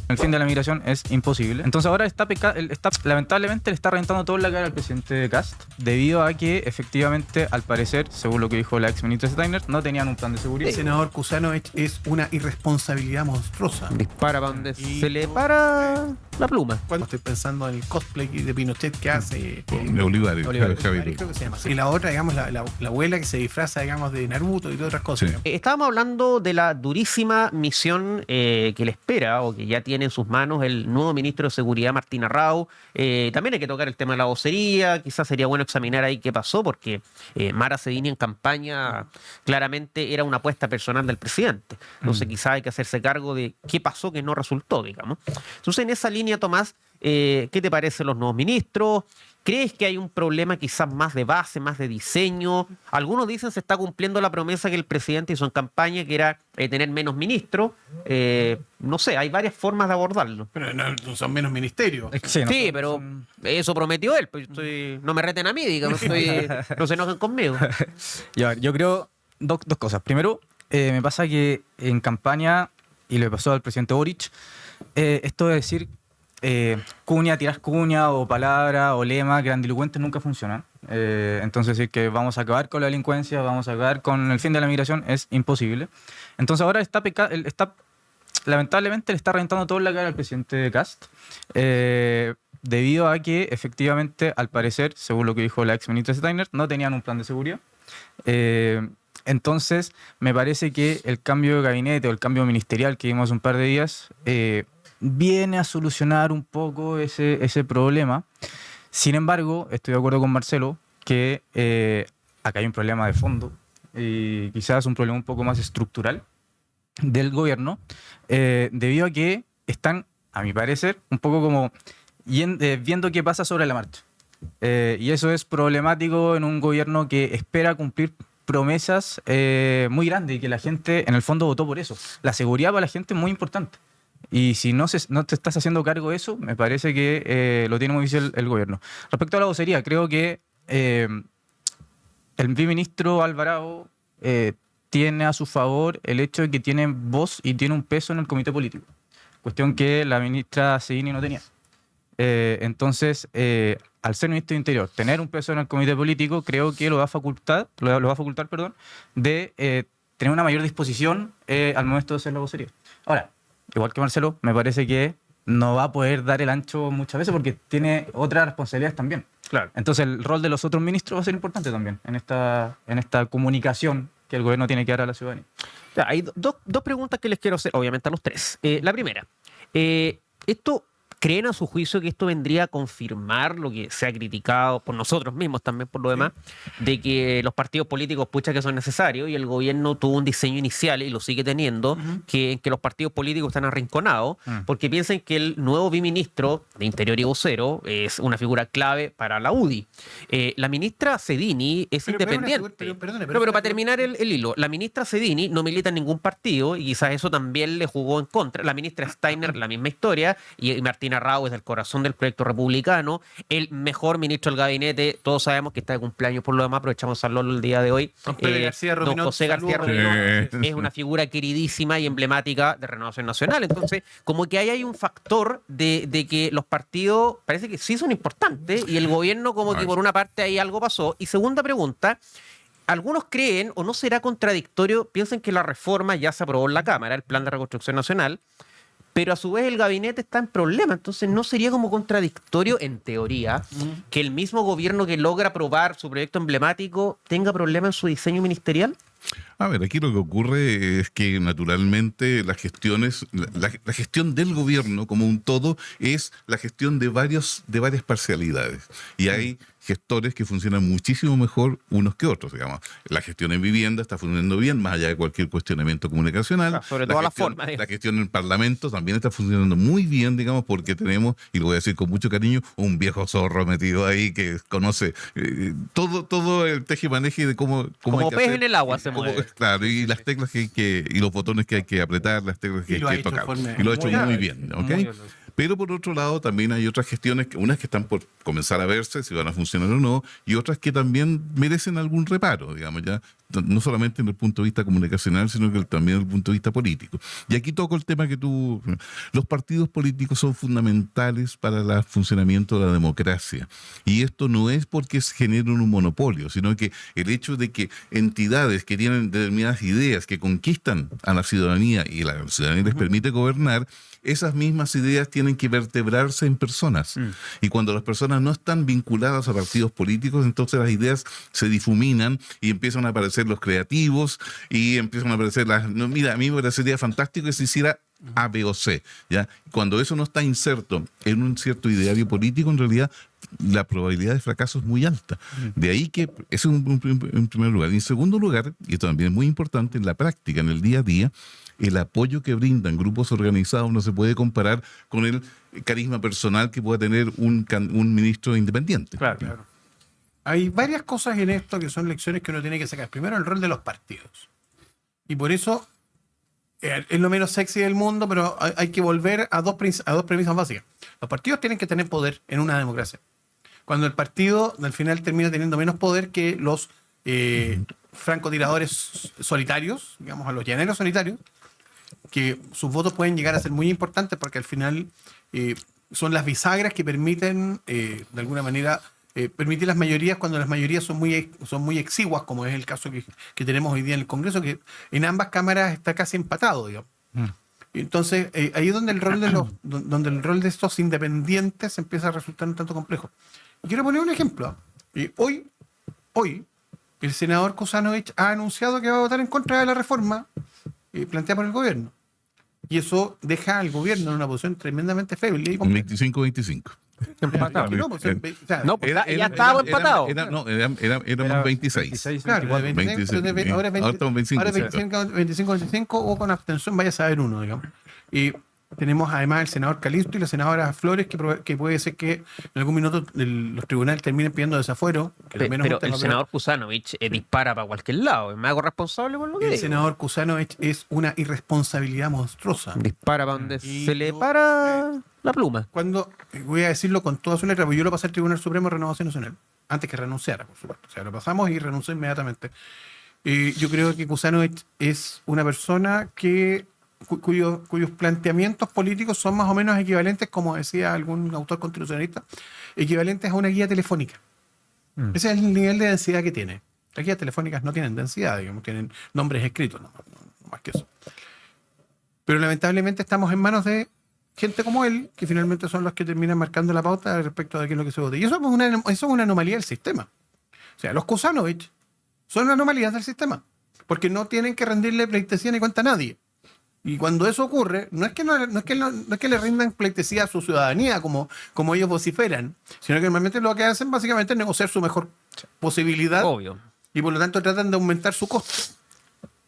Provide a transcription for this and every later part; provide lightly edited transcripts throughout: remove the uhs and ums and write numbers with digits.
El fin de la migración es imposible. Entonces ahora lamentablemente le está reventando todo en la cara al presidente Kast, debido a que efectivamente, al parecer, según lo que dijo la ex ministra Steiner, no tenían un plan de seguridad. El senador Cusano es una irresponsabilidad monstruosa. Dispara para donde se le para la pluma. Cuando estoy pensando en el cosplay de Pinochet que hace De Olivares, Javier. creo que se llama así. Y la otra, digamos, la abuela que se disfraza, digamos, de Naruto y todas otras cosas. Sí. Estábamos hablando de la durísima misión que le espera o que ya tiene en sus manos el nuevo ministro de Seguridad, Martín Arrau. También hay que tocar el tema de la vocería. Quizás sería bueno examinar ahí qué pasó, porque Mara Cedini en campaña claramente era una apuesta personal del presidente. Entonces quizás hay que hacerse cargo de qué pasó que no resultó, digamos. Entonces en esa línea, Tomás, ¿qué te parecen los nuevos ministros? ¿Crees que hay un problema quizás más de base, más de diseño? Algunos dicen se está cumpliendo la promesa que el presidente hizo en campaña, que era tener menos ministros. No sé, hay varias formas de abordarlo. Pero no son menos ministerios. Sí, pero eso prometió él. Pues no me reten a mí, digamos, no se enojen conmigo. Yo creo dos cosas. Primero, me pasa que en campaña, y le pasó al presidente Boric, esto de decir cuña, tiras cuña o palabra o lema grandilocuentes nunca funcionan. Entonces decir que vamos a acabar con la delincuencia, vamos a acabar con el fin de la migración es imposible. Entonces ahora lamentablemente le está reventando todo en la cara al presidente Kast, debido a que efectivamente, al parecer, según lo que dijo la ex ministra Steiner, no tenían un plan de seguridad. Entonces me parece que el cambio de gabinete o el cambio ministerial que vimos hace un par de días viene a solucionar un poco ese problema. Sin embargo, estoy de acuerdo con Marcelo que acá hay un problema de fondo y quizás un problema un poco más estructural del gobierno, debido a que están, a mi parecer, un poco como viendo qué pasa sobre la marcha. Y eso es problemático en un gobierno que espera cumplir promesas muy grandes y que la gente en el fondo votó por eso. La seguridad para la gente es muy importante. Y si no te estás haciendo cargo de eso, me parece que lo tiene muy difícil el gobierno. Respecto a la vocería, creo que el viceministro Alvarado tiene a su favor el hecho de que tiene voz y tiene un peso en el comité político. Cuestión que la ministra Cedini no tenía. Entonces, al ser ministro de Interior, tener un peso en el comité político, creo que lo va a facultar, de tener una mayor disposición al momento de hacer la vocería. Ahora, igual que Marcelo, me parece que no va a poder dar el ancho muchas veces porque tiene otras responsabilidades también. Claro. Entonces el rol de los otros ministros va a ser importante también en esta comunicación que el gobierno tiene que dar a la ciudadanía. Hay dos preguntas que les quiero hacer, obviamente a los tres. La primera, ¿creen a su juicio que esto vendría a confirmar lo que se ha criticado por nosotros mismos también, por lo demás, de que los partidos políticos pucha que son necesarios y el gobierno tuvo un diseño inicial y lo sigue teniendo, que los partidos políticos están arrinconados, porque piensan que el nuevo viceministro de Interior y vocero es una figura clave para la UDI? La ministra Cedini es independiente. Pero para terminar el hilo, la ministra Cedini no milita en ningún partido y quizás eso también le jugó en contra. La ministra Steiner, la misma historia, y Martín Arrau es del corazón del proyecto republicano, el mejor ministro del gabinete, todos sabemos que está de cumpleaños por lo demás, aprovechamos a hablarlo el día de hoy. Don José García Robinot es una figura queridísima y emblemática de Renovación Nacional. Entonces, como que ahí hay un factor de que los partidos parece que sí son importantes y el gobierno como que por una parte ahí algo pasó. Y segunda pregunta, algunos creen, o no será contradictorio, piensan que la reforma ya se aprobó en la Cámara, el Plan de Reconstrucción Nacional, pero a su vez el gabinete está en problema. Entonces, ¿no sería como contradictorio, en teoría, que el mismo gobierno que logra aprobar su proyecto emblemático tenga problemas en su diseño ministerial? A ver, aquí lo que ocurre es que naturalmente la gestión del gobierno como un todo es la gestión de varias parcialidades. Y hay gestores que funcionan muchísimo mejor unos que otros, digamos. La gestión en vivienda está funcionando bien, más allá de cualquier cuestionamiento comunicacional. Sobre todo la forma. La gestión en parlamento también está funcionando muy bien, digamos, porque tenemos, y lo voy a decir con mucho cariño, un viejo zorro metido ahí que conoce todo el teje-maneje de cómo como hay que pez hacer. en el agua se mueve. Claro, y las teclas y los botones que hay que apretar, las teclas que hay que tocar. Y lo ha hecho muy bien, ¿ok? Pero por otro lado también hay otras gestiones, unas que están por comenzar a verse si van a funcionar o no, y otras que también merecen algún reparo, digamos, ya no solamente en el punto de vista comunicacional, sino que también en el punto de vista político. Y aquí toco el tema que los partidos políticos son fundamentales para el funcionamiento de la democracia. Y esto no es porque se generen un monopolio, sino que el hecho de que entidades que tienen determinadas ideas que conquistan a la ciudadanía y la ciudadanía les permite gobernar, esas mismas ideas tienen que vertebrarse en personas. Y cuando las personas no están vinculadas a partidos políticos, entonces las ideas se difuminan y empiezan a aparecer los creativos y empiezan a aparecer las... No, mira, a mí me parecería fantástico que se hiciera A, B o C, ¿ya? Cuando eso no está inserto en un cierto ideario político, en realidad la probabilidad de fracaso es muy alta. De ahí que eso en primer lugar. Y en segundo lugar, y esto también es muy importante, en la práctica, en el día a día, el apoyo que brindan grupos organizados no se puede comparar con el carisma personal que pueda tener un ministro independiente. Claro. Hay varias cosas en esto que son lecciones que uno tiene que sacar. Primero, el rol de los partidos. Y por eso es lo menos sexy del mundo, pero hay que volver a dos premisas básicas. Los partidos tienen que tener poder en una democracia. Cuando el partido al final termina teniendo menos poder que los francotiradores solitarios, digamos a los llaneros solitarios, que sus votos pueden llegar a ser muy importantes porque al final son las bisagras que permiten, de alguna manera, permitir las mayorías cuando las mayorías son muy exiguas, como es el caso que tenemos hoy día en el Congreso, que en ambas cámaras está casi empatado, digamos. Entonces, ahí es donde donde el rol de estos independientes empieza a resultar un tanto complejo. Y quiero poner un ejemplo. Hoy, el senador Kuzanovich ha anunciado que va a votar en contra de la reforma planteada por el gobierno. Y eso deja al gobierno en una posición tremendamente feble. Y 25-25. Empatado. No, pues, ya estábamos empatados. Éramos 26. Claro, 26. Ahora estamos 25-25 o con abstención, vaya a saber uno, digamos. Y tenemos además el senador Calisto y la senadora Flores, que puede ser que en algún minuto los tribunales terminen pidiendo desafuero. Pero el senador Kuzanovich dispara para cualquier lado. ¿Es más responsable por lo que el digo? senador Kuzanovich es una irresponsabilidad monstruosa. Dispara para donde Y se le yo, para la pluma. Cuando, voy a decirlo con toda su letra, porque yo lo pasé al Tribunal Supremo de Renovación Nacional, antes que renunciara, por supuesto. O sea, lo pasamos y renunció inmediatamente. Yo creo que Kuzanovich es una persona cuyos planteamientos políticos son más o menos equivalentes, como decía algún autor constitucionalista, equivalentes a una guía telefónica. Ese es el nivel de densidad que tiene. Las guías telefónicas no tienen densidad, digamos, tienen nombres escritos, no más que eso. Pero lamentablemente estamos en manos de gente como él, que finalmente son los que terminan marcando la pauta respecto de qué es lo que se vote. Y eso es una anomalía del sistema. O sea, los Kuzanovich son anomalías del sistema, porque no tienen que rendirle pleitesía ni cuenta a nadie. Y cuando eso ocurre, no es que le rindan pleitesía a su ciudadanía como ellos vociferan, sino que normalmente lo que hacen básicamente es negociar su mejor posibilidad. Obvio. Y por lo tanto tratan de aumentar su costo.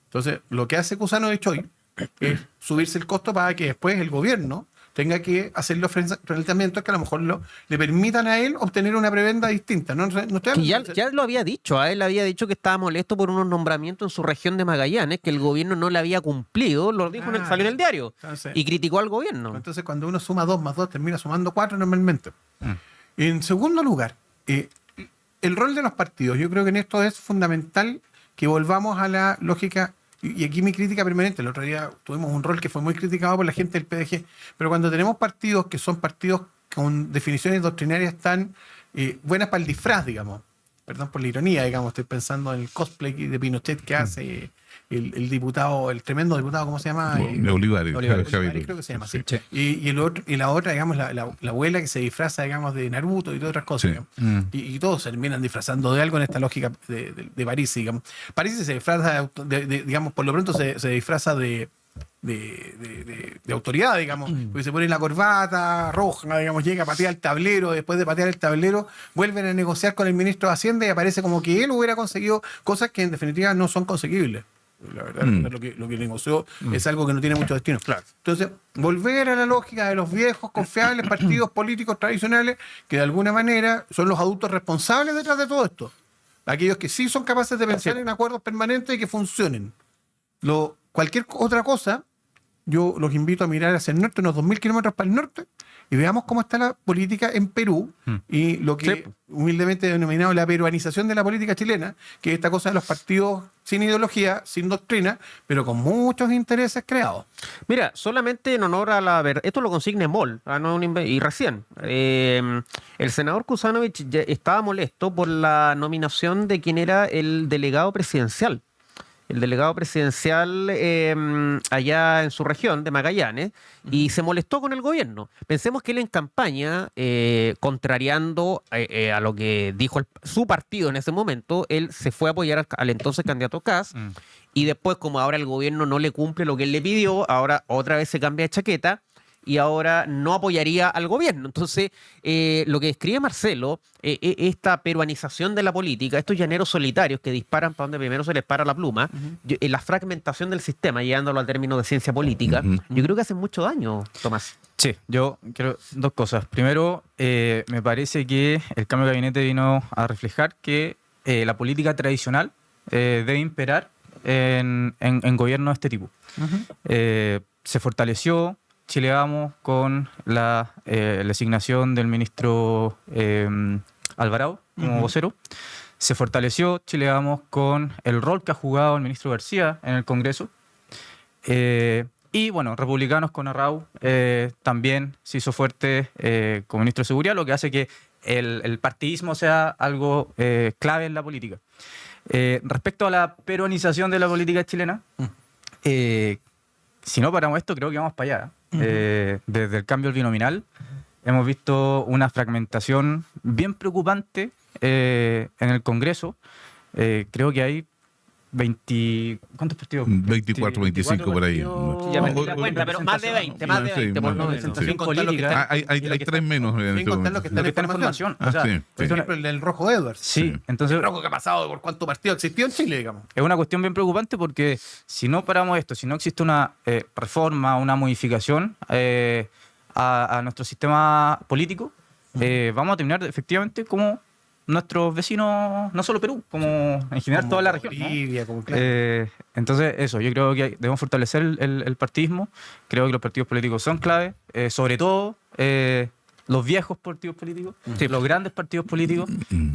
Entonces, lo que hace Kuzanovich hoy es subirse el costo para que después el gobierno tenga que hacer los planteamientos que a lo mejor le permitan a él obtener una prebenda distinta. No estoy Que ya lo había dicho, él había dicho que estaba molesto por unos nombramientos en su región de Magallanes, que el gobierno no le había cumplido, lo dijo salió en el diario, entonces, y criticó al gobierno. Entonces, cuando uno suma 2 más 2, termina sumando 4 normalmente. En segundo lugar, el rol de los partidos. Yo creo que en esto es fundamental que volvamos a la lógica. Y aquí mi crítica permanente, el otro día tuvimos un rol que fue muy criticado por la gente del PDG, pero cuando tenemos partidos que son partidos con definiciones doctrinarias tan buenas para el disfraz, digamos, perdón por la ironía, digamos, estoy pensando en el cosplay de Pinochet que hace el diputado, el tremendo diputado, ¿cómo se llama? Olivares, Olivares, creo que se llama así. Sí. Y la otra, digamos, la abuela que se disfraza, digamos, de Naruto y todas otras cosas. Sí. Y todos se terminan disfrazando de algo en esta lógica de París, digamos. París se disfraza, digamos, por lo pronto se disfraza de autoridad, digamos, porque se pone la corbata roja, digamos, llega a patear el tablero, después de patear el tablero vuelven a negociar con el ministro de Hacienda y aparece como que él hubiera conseguido cosas que en definitiva no son conseguibles. La verdad, lo que negoció es algo que no tiene mucho destino. Claro. Entonces, volver a la lógica de los viejos, confiables partidos políticos tradicionales, que de alguna manera son los adultos responsables detrás de todo esto. Aquellos que sí son capaces de pensar en acuerdos permanentes y que funcionen. Cualquier otra cosa yo los invito a mirar hacia el norte, unos 2.000 kilómetros para el norte, y veamos cómo está la política en Perú y lo que Sí. humildemente he denominado la peruanización de la política chilena, que es esta cosa de los partidos sin ideología, sin doctrina, pero con muchos intereses creados. Mira, solamente en honor a la verdad, esto lo consigne MOL, y recién. El senador Kuzanovich ya estaba molesto por la nominación de quien era el delegado presidencial. El delegado presidencial allá en su región de Magallanes, y se molestó con el gobierno. Pensemos que él en campaña, contrariando a lo que dijo su partido en ese momento, él se fue a apoyar al entonces candidato Kast, y después, como ahora el gobierno no le cumple lo que él le pidió, ahora otra vez se cambia de chaqueta y ahora no apoyaría al gobierno. Entonces, lo que describe Marcelo, esta peruanización de la política, estos llaneros solitarios que disparan para donde primero se les para la pluma, la fragmentación del sistema, llevándolo al término de ciencia política, yo creo que hace mucho daño, Tomás. Sí, yo quiero dos cosas. Primero, me parece que el cambio de gabinete vino a reflejar que la política tradicional debe imperar en gobiernos de este tipo. Se fortaleció Chile Vamos con la designación del ministro Alvarado como vocero. Se fortaleció Chile Vamos con el rol que ha jugado el ministro García en el Congreso. Y bueno, republicanos con Arrau también se hizo fuerte como ministro de Seguridad, lo que hace que el partidismo sea algo clave en la política. Respecto a la peruanización de la política chilena, si no paramos esto, creo que vamos para allá. Desde el cambio binominal hemos visto una fragmentación bien preocupante en el Congreso. Creo que hay ¿cuántos partidos? 24, 25 por ahí. Ya perdí la cuenta, pero más de 20, más de 20 por lo menos. Sin contar lo que está- Hay tres menos en sin este contar lo momento. que Lo que está en formación. formación. O sea, Sí, Por sí. ejemplo, el del Rojo Edwards. Sí, entonces El rojo que ha pasado por cuánto partido existió en Chile, digamos. es una cuestión bien preocupante porque si no paramos esto, si no existe una reforma, una modificación a nuestro sistema político, vamos a terminar efectivamente como nuestros vecinos, no solo Perú, como en general Como toda la región, ¿no? Bolivia, como claro. Entonces, eso, yo creo que debemos fortalecer el partidismo. Creo que los partidos políticos son clave, sobre todo los viejos partidos políticos, los grandes partidos políticos,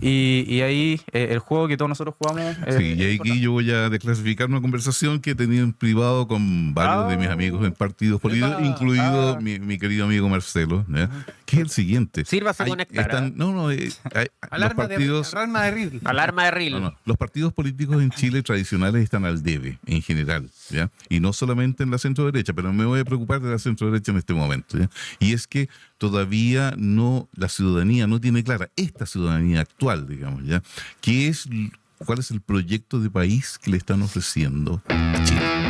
y ahí el juego que todos nosotros jugamos. Sí, y es aquí yo voy a desclasificar una conversación que he tenido en privado con varios de mis amigos en partidos políticos, incluido mi querido amigo Marcelo, ¿ya? Que es el siguiente. Sírvase Hay- conectar, están- No, no, los partidos... Alarma de Ridley. Alarma de Ril. No, los partidos políticos en Chile tradicionales están al debe, en general, ¿ya? Y no solamente en la centro derecha, pero me voy a preocupar de la centro derecha en este momento, ¿ya? Y es que todavía la ciudadanía no tiene clara, esta ciudadanía actual, digamos, ¿ya? ¿Cuál es el proyecto de país que le están ofreciendo a Chile?